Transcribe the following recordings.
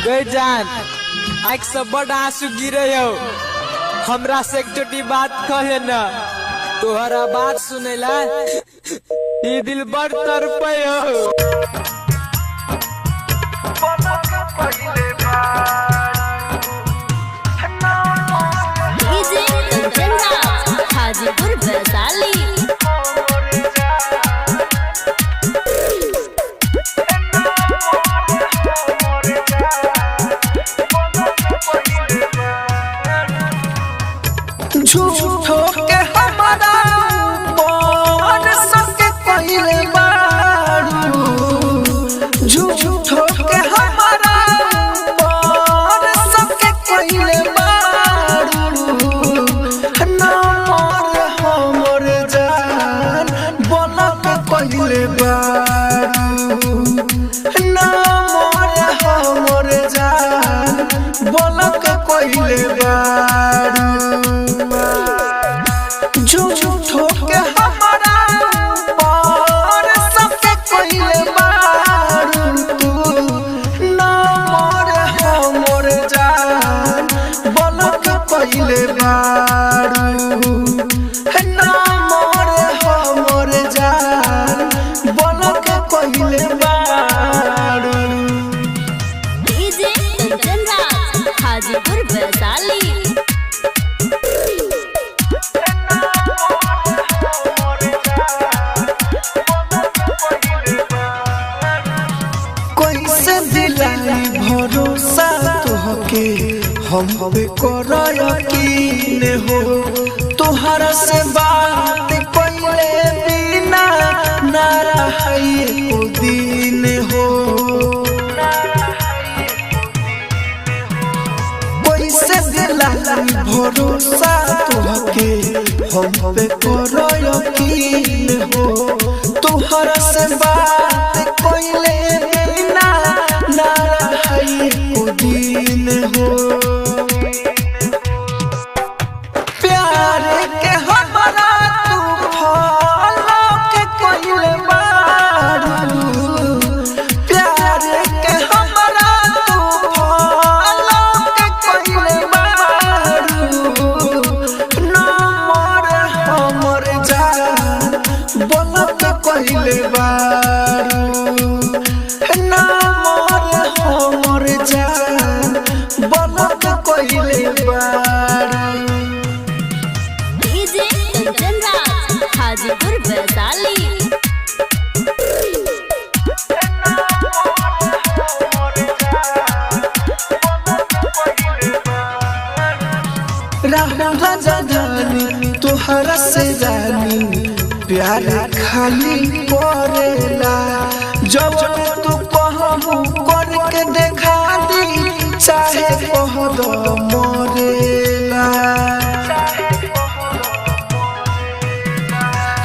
गई जान आँख से बड़ा आंसू गिरे हो। हमरा से एक छोटी बात कहे न, तोहरा बात सुनेला ये दिल बड़ तड़पे हो। हाजीपुर वैशाली झूठो के हमारा ऊपर सबके पहिले बारू, झूठो के हमारा ऊपर सबके पहिले बारू। ना मोर हमर जान बोला के पहिले बारू, ना मोर हमर जान बोला के पहिले बारू। झूठो के हमारा ऊपर सबके पहिले बारू, ना मोर हमर जान बोला के पहिले बारू, ना मोर हमर जान बोला के पहिले बारू। डीजे कंचन राज हाजीपुर वैशाली कैसे दिलाई भरोसा तोहके हम पे करो यकीन हो। तोहरा से बात कइले बिना ना रही एको दिन हो। कैसे दिलाई भरोसा तोहके हम पे करो यकीन हो। तोहरा से बात कइले बिना ना रही एको दिन हो। प्यार के हमारा तू फॉलो के कइले बारू, प्यार के हमारा तू फॉलो के कइले बारू। ना मोर हमर जान बोला के कइले बारू, ना मोर हमर जान बोला के कइले बारू। डीजे कंचन राज हाजीपुर वैशाली राजा जानी तोहरा से जानी प्यार खाली करेला। जब तू कहबू करके देखा दी चाहे कह दो मरेला।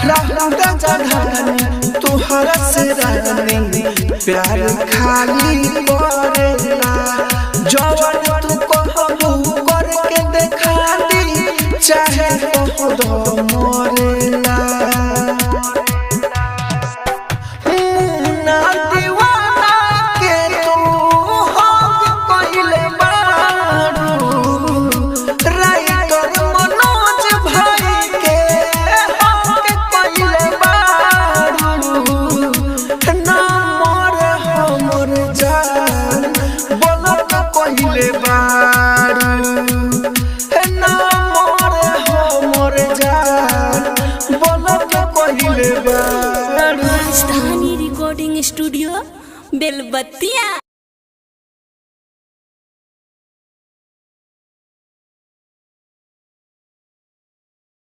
राजा जानी तोहरा से जानी प्यार खाली करेला। जब तू कहबू करके देखा दी चाहे कह दो मरेला। मुन्ना दीवाना के तू हक कइले बारू, राइटर मनोज भाई के हक कइले बारू। ना मोर हमर जान बोला के कइले बारू, ना मोर हमर जान बोला के कइले बारू। राजधानी रिकॉर्डिंग स्टूडियो बेलबत्तिया।